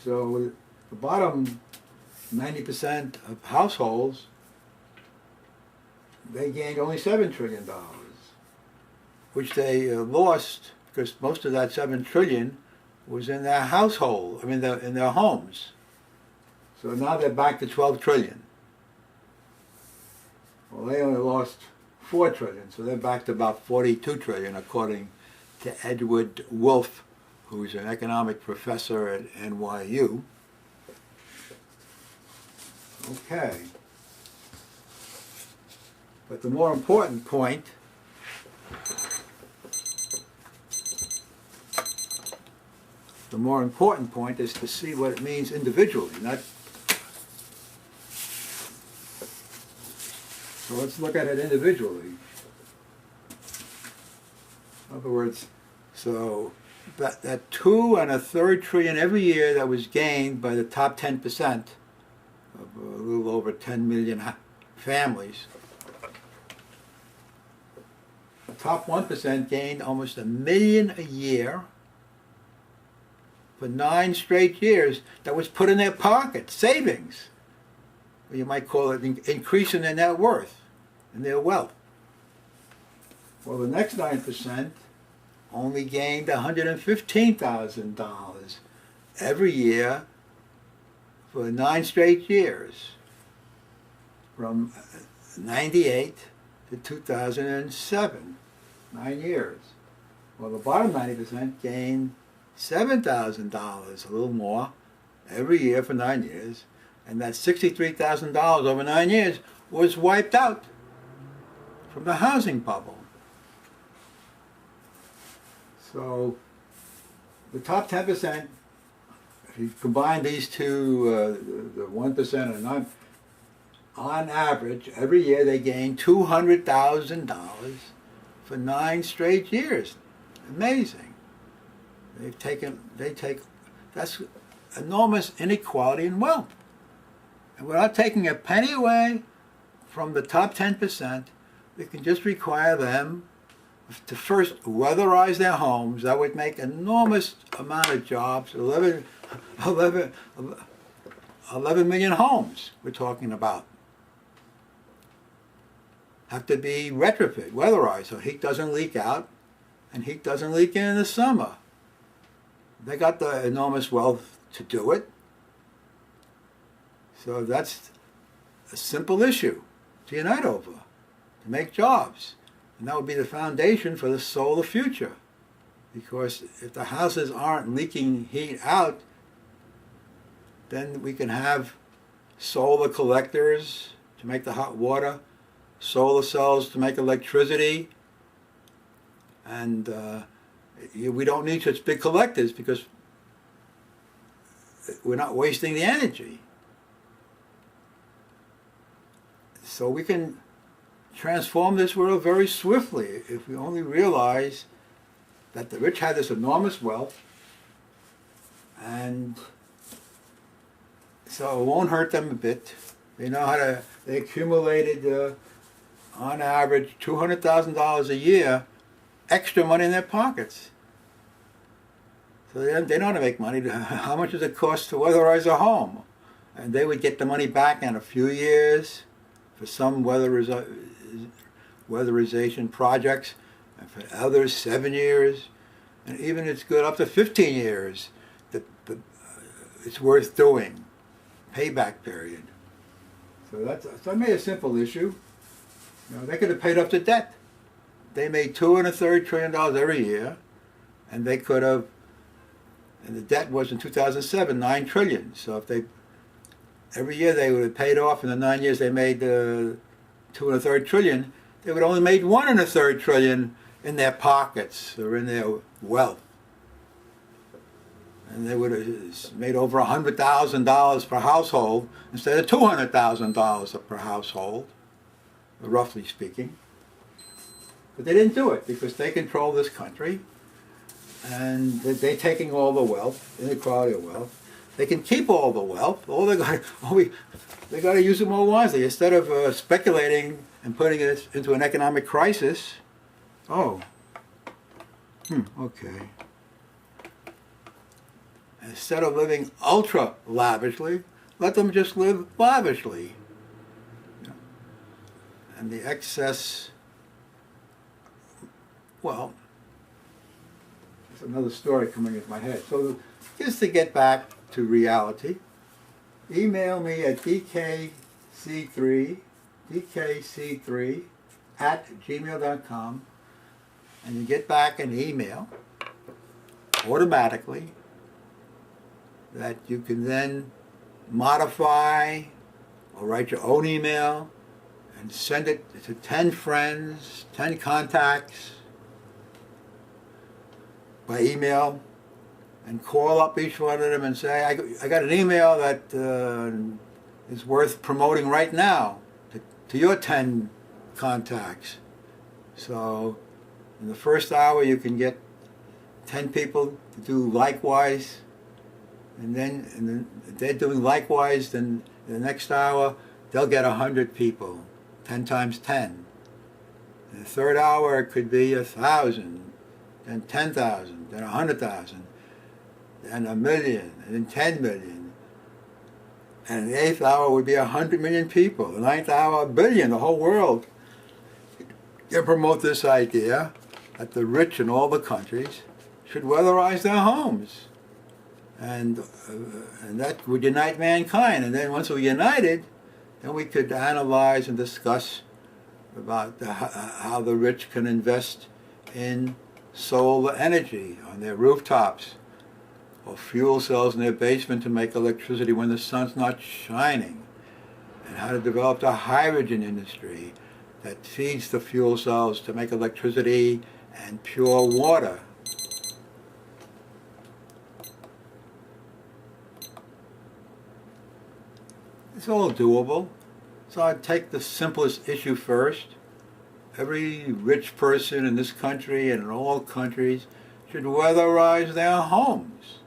So the bottom 90% of households, they gained only $7 trillion, which they lost because most of that $7 trillion was in their household, I mean in their homes. So now they're back to 12 trillion. Well, they only lost 4 trillion, so they're back to about 42 trillion according to Edward Wolf, who's an economic professor at NYU. Okay. But the more important point is to see what it means individually, not. So let's look at it individually. In other words, so that 2 1/3 trillion every year that was gained by the top 10% of a little over 10 million families. The top 1% gained almost $1 million a year for 9 straight years. That was put in their pocket, savings. Or you might call it increasing their net worth and their wealth. Well, the next 9% only gained $115,000 every year for 9 straight years, from 98 to 2007, 9 years. Well, the bottom 90% gained $7,000, a little more, every year for 9 years, and that $63,000 over 9 years was wiped out from the housing bubble. So the top 10%, if you combine these two, the 1% and 9%, on average, every year they gain $200,000 for 9 straight years. Amazing. That's enormous inequality in wealth. And without taking a penny away from the top 10%, we can just require them to first weatherize their homes. That would make enormous amount of jobs, 11 million homes we're talking about. Have to be retrofit, weatherized, so heat doesn't leak out and heat doesn't leak in the summer. They got the enormous wealth to do it. So that's a simple issue to unite over, to make jobs. And that would be the foundation for the solar future. Because if the houses aren't leaking heat out, then we can have solar collectors to make the hot water, solar cells to make electricity, and we don't need such big collectors because we're not wasting the energy. So we can transform this world very swiftly if we only realize that the rich have this enormous wealth, and so it won't hurt them a bit. They know how to, they accumulated on average $200,000 a year extra money in their pockets. So they know how to make money. How much does it cost to weatherize a home? And they would get the money back in a few years for some weatherization projects, and for others 7 years, and even it's good up to 15 years. It's worth doing. Payback period. So that made a simple issue. You know, they could have paid off the debt. They made $2 1/3 trillion every year, and they could have. And the debt was in 2007 $9 trillion. So if they every year they would have paid off, in the 9 years they made $2 1/3 trillion. They would have only made $1 1/3 trillion in their pockets or in their wealth. And they would have made over $100,000 per household instead of $200,000 per household, roughly speaking. But they didn't do it because they control this country, and they're taking all the wealth, inequality of wealth. They can keep all the wealth. They got to use it more wisely instead of speculating and putting it into an economic crisis. Okay. Instead of living ultra lavishly, let them just live lavishly. And the excess, well, there's another story coming into my head. So just to get back to reality, email me at dkc3 and you get back an email automatically that you can then modify or write your own email and send it to 10 friends, 10 contacts by email, and call up each one of them and say, I got an email that is worth promoting right now to your 10 contacts. So in the first hour you can get 10 people to do likewise, and then if they're doing likewise, then in the next hour they'll get 100 people, 10 times 10. In the third hour it could be 1,000, then 10,000, then 100,000, then 1,000,000, and then 10 million. And the eighth hour would be 100 million people. The ninth hour, 1 billion, the whole world. You promote this idea that the rich in all the countries should weatherize their homes. And that would unite mankind. And then once we're united, then we could analyze and discuss about how the rich can invest in solar energy on their rooftops, or fuel cells in their basement to make electricity when the sun's not shining, and how to develop the hydrogen industry that feeds the fuel cells to make electricity and pure water. It's all doable. So I'd take the simplest issue first. Every rich person in this country and in all countries should weatherize their homes.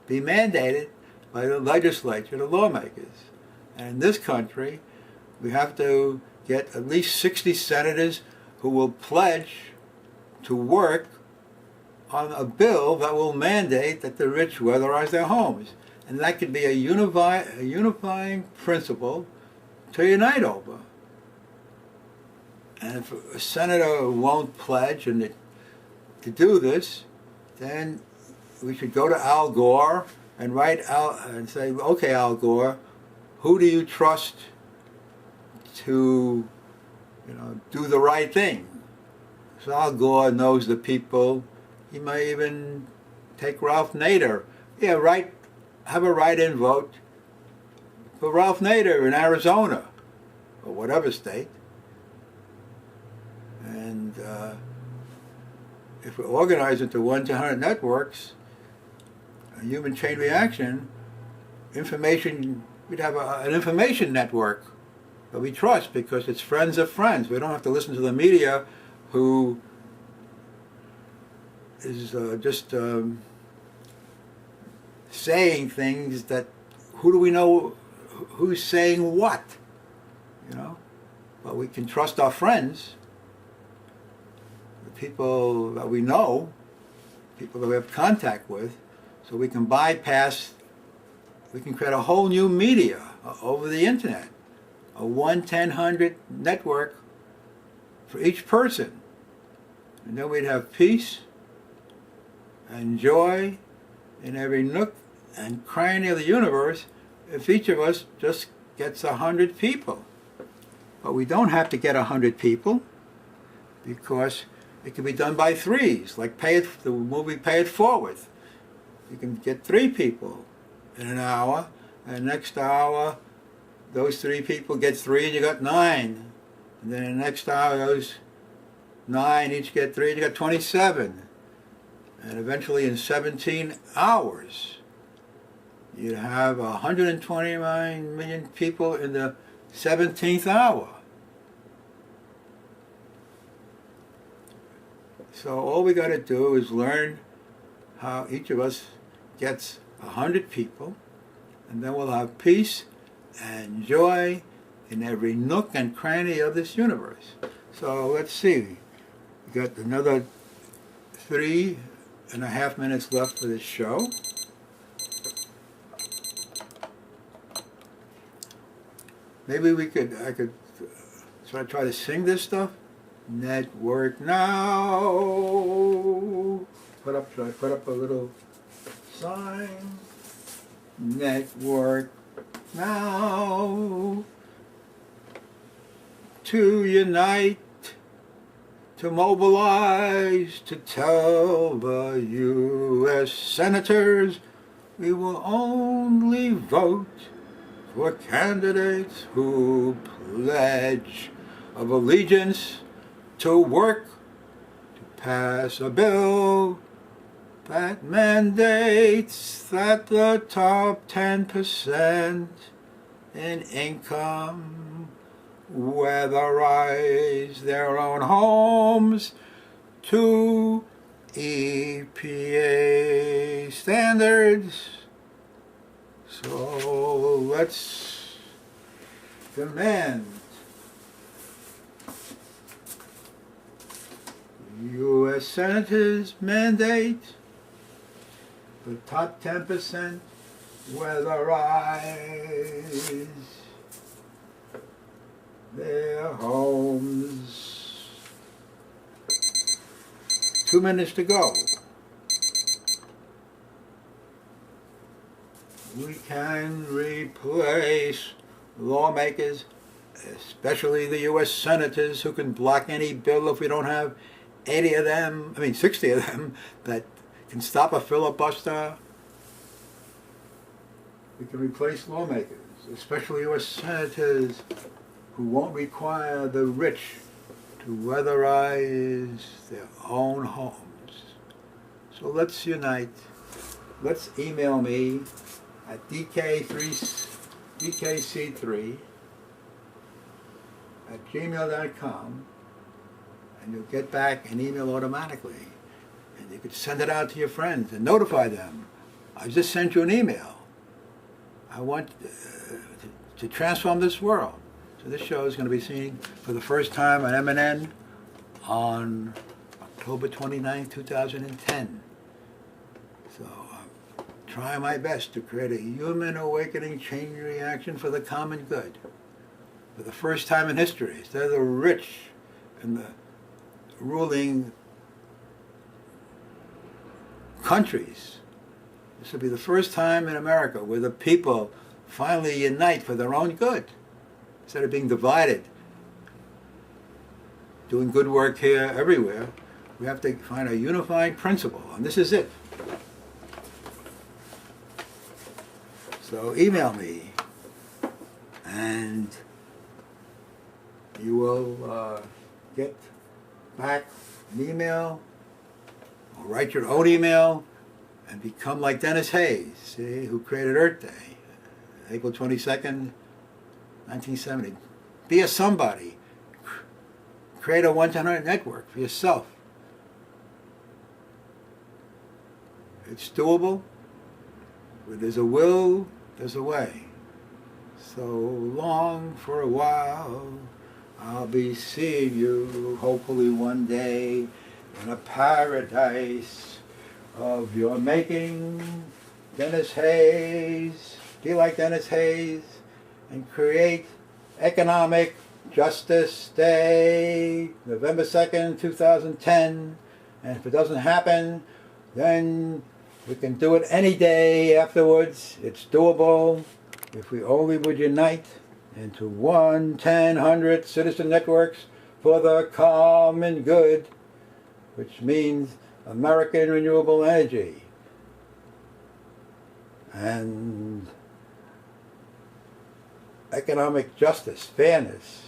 Be mandated by the legislature, the lawmakers. And in this country, we have to get at least 60 senators who will pledge to work on a bill that will mandate that the rich weatherize their homes. And that could be a unifying principle to unite over. And if a senator won't pledge to do this, then we should go to Al Gore and write out and say, okay, Al Gore, who do you trust to, do the right thing? So Al Gore knows the people. He may even take Ralph Nader. Yeah, have a write-in vote for Ralph Nader in Arizona or whatever state. And if we organize into 1 to 100 networks, a human chain reaction, we'd have an information network that we trust because it's friends of friends. We don't have to listen to the media who is just saying things that, who do we know who's saying what? But we can trust our friends, the people that we know, people that we have contact with, so we can create a whole new media over the internet, a 1-10-100 network for each person. And then we'd have peace and joy in every nook and cranny of the universe if each of us just gets 100 people. But we don't have to get 100 people because it can be done by threes, like the movie Pay It Forward. You can get 3 people in an hour, and next hour those 3 people get 3 and you got 9. And then in the next hour those 9 each get 3 and you got 27. And eventually in 17 hours you'd have 129 million people in the 17th hour. So all we got to do is learn how each of us gets 100 people, and then we'll have peace and joy in every nook and cranny of this universe. So let's see. We got another 3.5 minutes left for this show. maybe I could try to sing this stuff. Network now. Should I put up a little sign? Network now. To unite, to mobilize, to tell the U.S. senators we will only vote for candidates who pledge of allegiance to work to pass a bill that mandates that the top 10% in income weatherize their own homes to EPA standards. So let's demand U.S. senators mandate the top 10% weatherize their homes. 2 minutes to go. We can replace lawmakers, especially the U.S. senators, who can block any bill if we don't have 60 of them, that can stop a filibuster. We can replace lawmakers, especially U.S. senators, who won't require the rich to weatherize their own homes. So let's unite. Let's email me at dkc3@gmail.com, and you'll get back an email automatically. And you could send it out to your friends and notify them. I just sent you an email. I want to transform this world. So this show is going to be seen for the first time on MNN on October 29, 2010. So I'm trying my best to create a human awakening chain reaction for the common good. For the first time in history, instead of the rich and the ruling countries, this will be the first time in America where the people finally unite for their own good. Instead of being divided, doing good work here, everywhere, we have to find a unifying principle, and this is it. So email me, and you will get back an email, or write your own email, and become like Dennis Hayes, see, who created Earth Day, April 22nd, 1970. Be a somebody. Create a 1-to-100 network for yourself. It's doable. Where there's a will, there's a way. So long for a while. I'll be seeing you, hopefully one day, in a paradise of your making. Dennis Hayes. Be like Dennis Hayes. And create Economic Justice Day, November 2nd, 2010. And if it doesn't happen, then we can do it any day afterwards. It's doable if we only would unite into 1-10-100 citizen networks for the common good, which means American renewable energy and economic justice, fairness.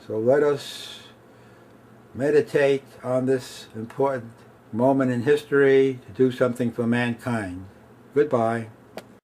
So let us meditate on this important moment in history to do something for mankind. Goodbye.